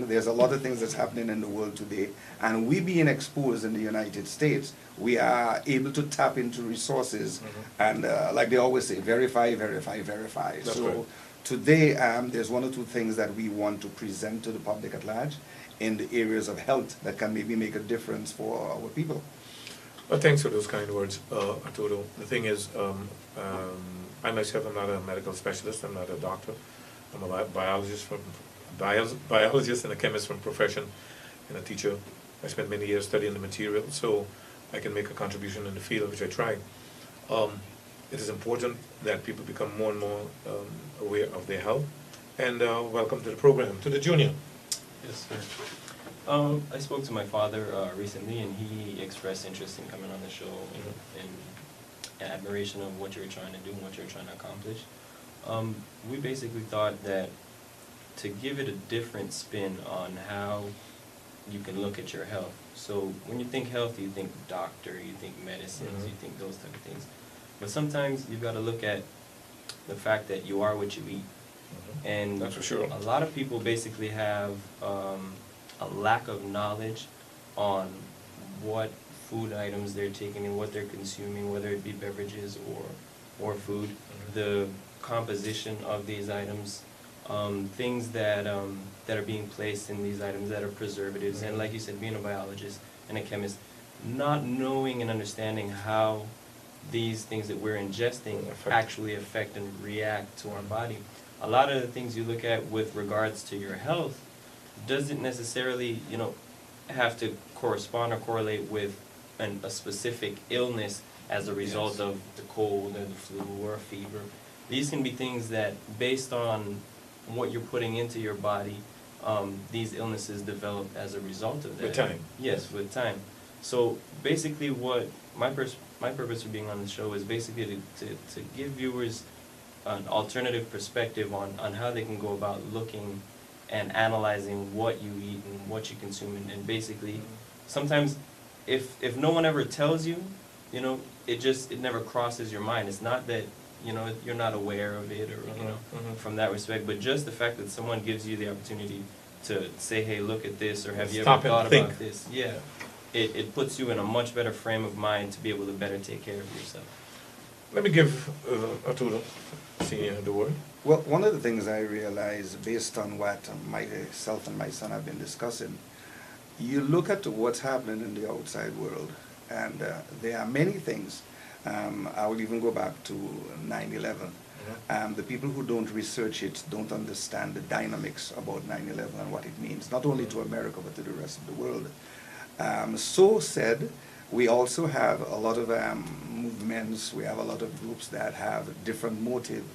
there's a lot of things that's happening in the world today, and we being exposed in the United States, we are able to tap into resources, and like they always say, verify, verify, verify. That's so right. today, there's one or two things that we want to present to the public at large in the areas of health that can maybe make a difference for our people. Well, thanks for those kind words, Arturo. The thing is, I myself am not a medical specialist. I'm not a doctor. I'm a biologist and a chemist from profession, and a teacher. I spent many years studying the material, so I can make a contribution in the field, which I try. It is important that people become more and more aware of their health. And welcome to the program, to the junior. Yes, sir. I spoke to my father recently, and he expressed interest in coming on the show and admiration of what you're trying to do and what you're trying to accomplish. We basically thought that to give it a different spin on how you can look at your health. So when you think health, you think doctor, you think medicines, you think those type of things. But sometimes you've got to look at the fact that you are what you eat. And That's for sure. a lot of people basically have a lack of knowledge on what food items they're taking and what they're consuming, whether it be beverages or food, the composition of these items, things that are being placed in these items that are preservatives, and like you said, being a biologist and a chemist, not knowing and understanding how these things that we're ingesting actually affect and react to our body. A lot of the things you look at with regards to your health doesn't necessarily, have to correspond or correlate with a specific illness as a result of the cold or the flu or a fever. These can be things that, based on what you're putting into your body, these illnesses develop as a result of that. With time. Yes, with time. So basically what my purpose for being on the show is basically to give viewers an alternative perspective on how they can go about looking and analyzing what you eat and what you consume, and basically sometimes if no one ever tells you, it never crosses your mind. It's not that you're not aware of it or from that respect, but just the fact that someone gives you the opportunity to say, hey, look at this, or have you ever thought about this? Yeah, it puts you in a much better frame of mind to be able to better take care of yourself. Let me give Arturo Senior the word. Well, one of the things I realized based on what myself and my son have been discussing, you look at what's happening in the outside world, and there are many things. I will even go back to 9/11. The people who don't research it don't understand the dynamics about 9/11 and what it means, not only to America but to the rest of the world. So said, we also have a lot of movements, we have a lot of groups that have different motive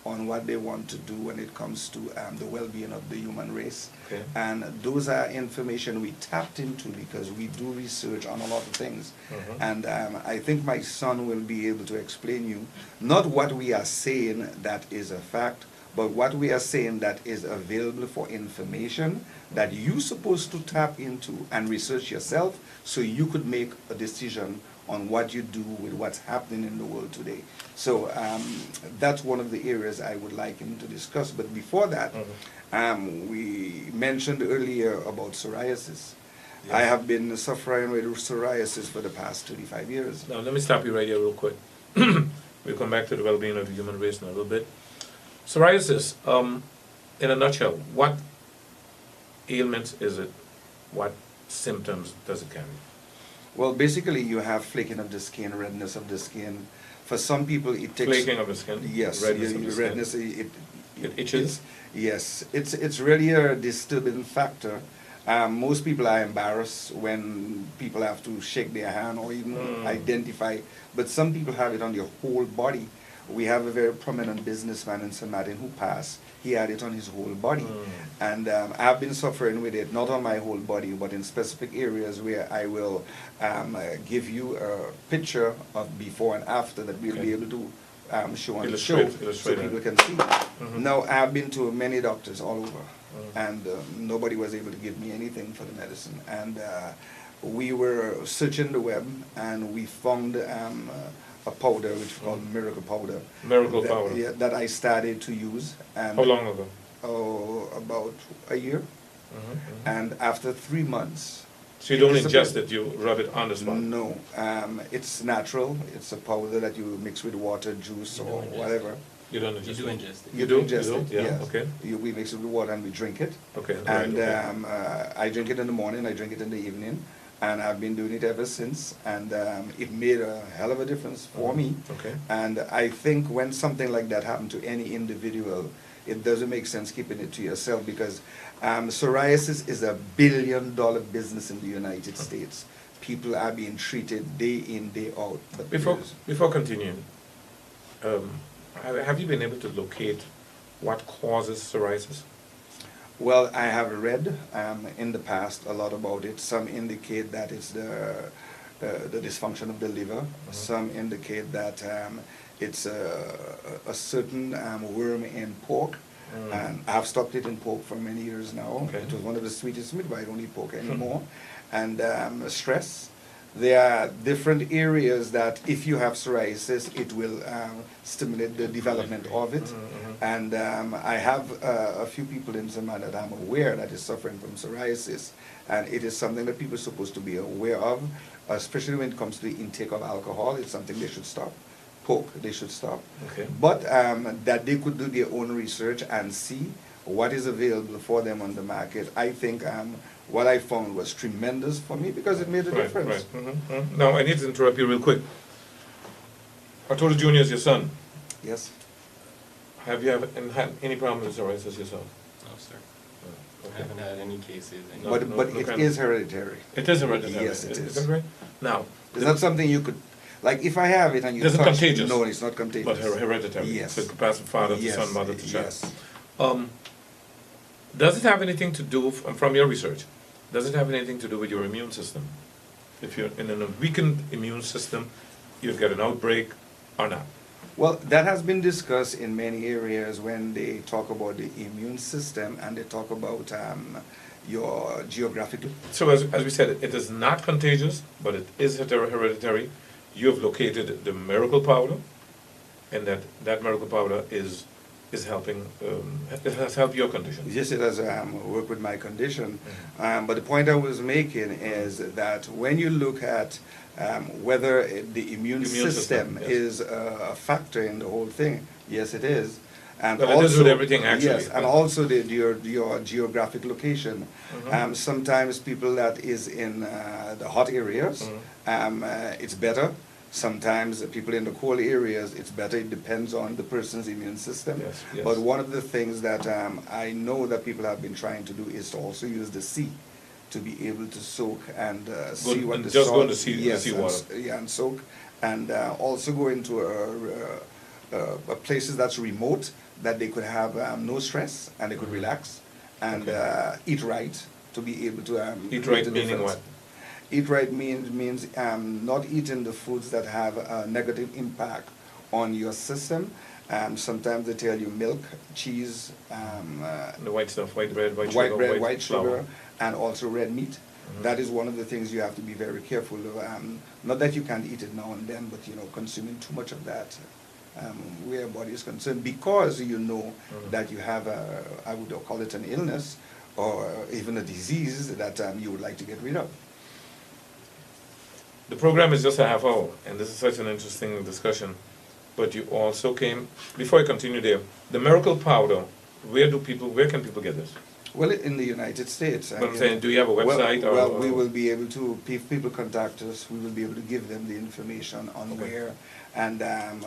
on what they want to do when it comes to the well-being of the human race. Okay. And those are information we tapped into because we do research on a lot of things. And I think my son will be able to explain you not what we are saying that is a fact, but what we are saying that is available for information that you're supposed to tap into and research yourself so you could make a decision on what you do with what's happening in the world today. So that's one of the areas I would like him to discuss. But before that, we mentioned earlier about psoriasis. Yes. I have been suffering with psoriasis for the past 35 years. Now, let me stop you right here real quick. We'll come back to the well-being of the human race in a little bit. Psoriasis, in a nutshell, what ailments is it? What symptoms does it carry? Well, basically, you have flaking of the skin, redness of the skin. For some people, it takes... Flaking of the skin? Yes. Redness of the skin. Redness, it itches? Yes. It's really a disturbing factor. Most people are embarrassed when people have to shake their hand or even identify. But some people have it on their whole body. We have a very prominent businessman in St. Martin who passed. He had it on his whole body. And I've been suffering with it, not on my whole body, but in specific areas where I will give you a picture of before and after that we'll be able to show on the show so people can see. Now, I've been to many doctors all over, and nobody was able to give me anything for the medicine. And we were searching the web, and we found a powder which is called Miracle Powder. Miracle Powder. Yeah, that I started to use. And how long ago? Oh, about a year. And after 3 months, So you don't it ingest disappears. it, you rub it on the spot? No, it's natural. It's a powder that you mix with water, juice, You or don't ingest whatever. You don't ingest You it? do ingest it. You do? ingest You it, do? Yeah, yes. okay. We mix it with water and we drink it. Okay, right, And okay. I drink it in the morning, I drink it in the evening, and I've been doing it ever since. And it made a hell of a difference for me. Okay. And I think when something like that happened to any individual, it doesn't make sense keeping it to yourself, because psoriasis is $1 billion business in the United States. People are being treated day in, day out. But Before continuing, have you been able to locate what causes psoriasis? Well, I have read in the past a lot about it. Some indicate that it's the dysfunction of the liver. Some indicate that it's a certain worm in pork. And I've stopped it in pork for many years now. Okay. It was one of the sweetest meat, but I don't eat pork anymore. And stress. There are different areas that if you have psoriasis, it will stimulate the development of it. And I have a few people in Zimmer that I'm aware that is suffering from psoriasis. And it is something that people are supposed to be aware of, especially when it comes to the intake of alcohol. It's something they should stop. Pork, they should stop. Okay. But that they could do their own research and see what is available for them on the market. I think what I found was tremendous for me, because it made a difference. Right. Now, I need to interrupt you real quick. Arturo Jr. is your son. Yes. Have you ever had any problem with psoriasis yourself? No, sir. I Okay. haven't had any cases. No, But no, it kind is of- hereditary. It is hereditary? Yes, it is. that right? Now, It's not something you could, like if I have it and you Is it touch contagious? no, it's not contagious. but hereditary? Yes. So it could pass from father to Yes, son, mother to child? yes. Does it have anything to do, from your research, does it have anything to do with your immune system? If you're in a weakened immune system, you get an outbreak or not? Well, that has been discussed in many areas when they talk about the immune system and they talk about your geographic. So as we said, it is not contagious, but it is hereditary. You have located the miracle powder, and that miracle powder is helping, it has helped your condition. Yes, it has worked with my condition. But the point I was making is that when you look at whether the immune system yes. is a factor in the whole thing, yes, it is. And Well, it is with everything, actually, Yes, and but- also your geographic location. Sometimes people that is in the hot areas, it's better. Sometimes people in the cold areas, it's better. It depends on the person's immune system. Yes, yes. But one of the things that I know that people have been trying to do is to also use the sea to be able to soak and see what and the just salt. go in the sea- the yes, seawater. yeah, and soak, and also go into places that's remote that they could have no stress and they could relax and eat right to be able to Eat make right the meaning difference. what? Eat right means not eating the foods that have a negative impact on your system. Sometimes they tell you milk, cheese, The white stuff, white bread, white sugar, white bread, white flour. sugar, and also red meat. That is one of the things you have to be very careful of. Not that you can't eat it now and then, but consuming too much of that, where your body is concerned, because you know that you have I would call it an illness or even a disease that you would like to get rid of. The program is just a half hour, and this is such an interesting discussion. But you also came, before I continue there, the miracle powder, where can people get this? Well, in the United States. But I'm saying, do you have a website? Well, we will be able to, if people contact us, we will be able to give them the information on Okay. where, and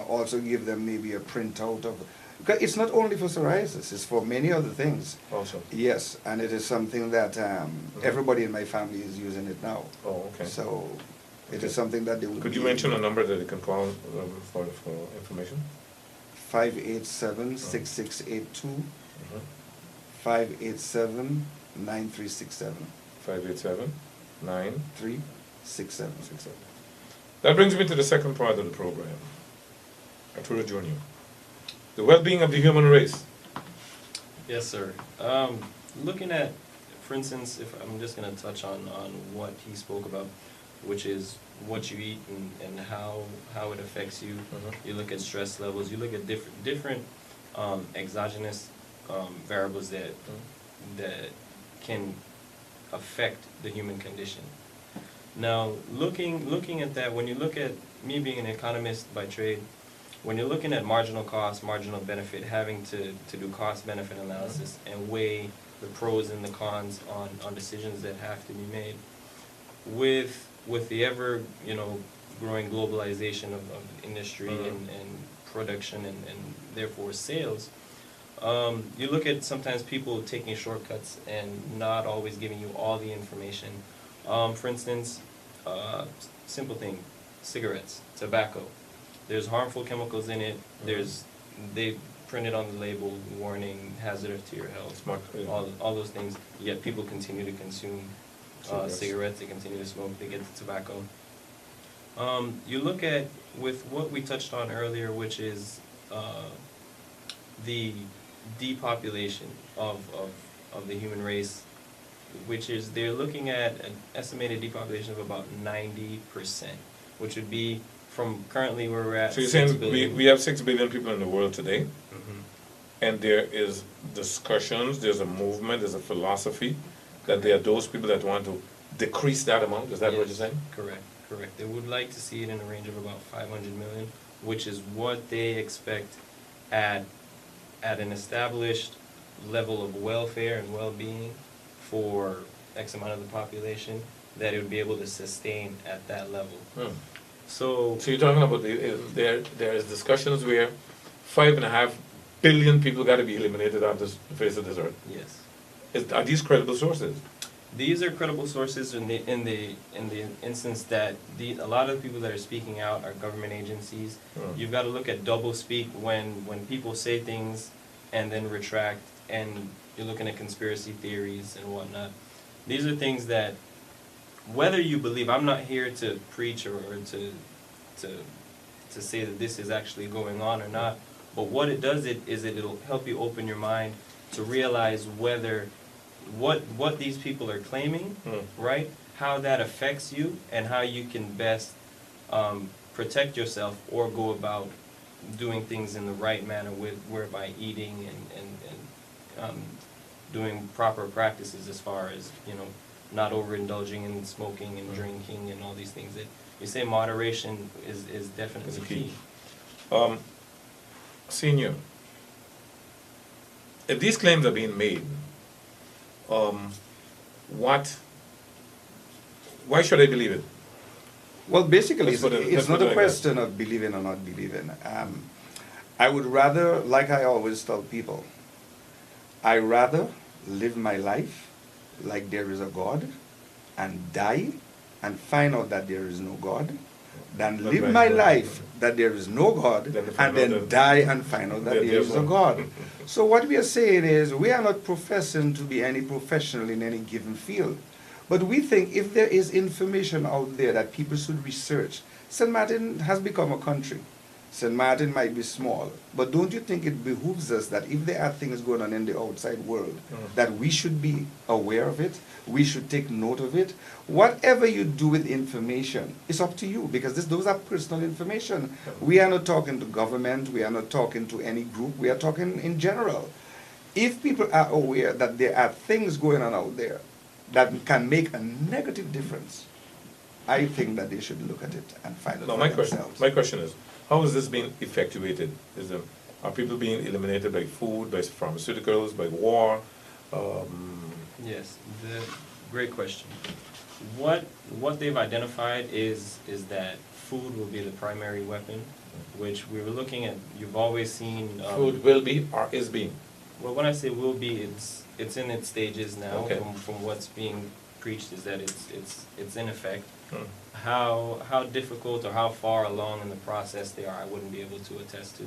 also give them maybe a printout of, because it's not only for psoriasis, it's for many other things. Also. Yes, and it is something that everybody in my family is using it now. Oh, okay. So it Okay. is something that they will Could be you mention a number that they can call for information? 587-6682, 587-9367. 587-967. 367. That brings me to the second part of the program, Arturo Jr. The well-being of the human race. Yes, sir. Looking at, for instance, if I'm just going to touch on what he spoke about, which is what you eat and how it affects you. You look at stress levels. You look at different exogenous variables that can affect the human condition. Now, looking at that, when you look at me being an economist by trade, when you're looking at marginal cost, marginal benefit, having to do cost-benefit analysis and weigh the pros and the cons on decisions that have to be made, with the ever, growing globalization of industry and production and therefore sales, you look at sometimes people taking shortcuts and not always giving you all the information. For instance, simple thing, cigarettes, tobacco. There's harmful chemicals in it. They print it on the label, warning, hazardous to your health, all those things. Yet people continue to consume cigarettes. They continue to smoke. They get the tobacco. You look at with what we touched on earlier, which is the depopulation of the human race, which is they're looking at an estimated depopulation of about 90%, which would be from currently where we're at. So you're saying we have 6 billion people in the world today, and there is discussions, there's a movement, there's a philosophy that there are those people that want to decrease that amount. Is that what you're saying? Correct. They would like to see it in a range of about 500 million, which is what they expect at an established level of welfare and well-being for X amount of the population, that it would be able to sustain at that level. So you're talking about there is discussions where 5.5 billion people got to be eliminated off the face of this earth. yes. Are these credible sources? These are credible sources in the instance that a lot of the people that are speaking out are government agencies. You've got to look at double speak when people say things and then retract, and you're looking at conspiracy theories and whatnot. These are things that, whether you believe, I'm not here to preach or to say that this is actually going on or not, but what it does is it'll help you open your mind to realize whether what these people are claiming, right? How that affects you and how you can best protect yourself or go about doing things in the right manner, whereby eating and doing proper practices as far as not overindulging in smoking and drinking and all these things. That you say moderation is definitely key. Senior, if these claims are being made, why should I believe it? Well, basically, it's not a question of believing or not believing. I would rather, like I always tell people, I rather live my life like there is a God and die and find out that there is no God, than live my life that there is no God and then die and find out that there is a God. So what we are saying is, we are not professing to be any professional in any given field. But we think if there is information out there that people should research, St. Martin has become a country. St. Martin might be small, but don't you think it behooves us that if there are things going on in the outside world, that we should be aware of it, we should take note of it? Whatever you do with information is up to you, because those are personal information. We are not talking to government, we are not talking to any group, we are talking in general. If people are aware that there are things going on out there that can make a negative difference, I think that they should look at it and find out for themselves. My question is, how is this being effectuated? Are people being eliminated by food, by pharmaceuticals, by war? Yes, great question. What they've identified is that food will be the primary weapon, which we were looking at. You've always seen food will be or is being. Well, when I say will be, it's in its stages now. Okay. From what's being preached is that it's in effect. How difficult or how far along in the process they are, I wouldn't be able to attest to.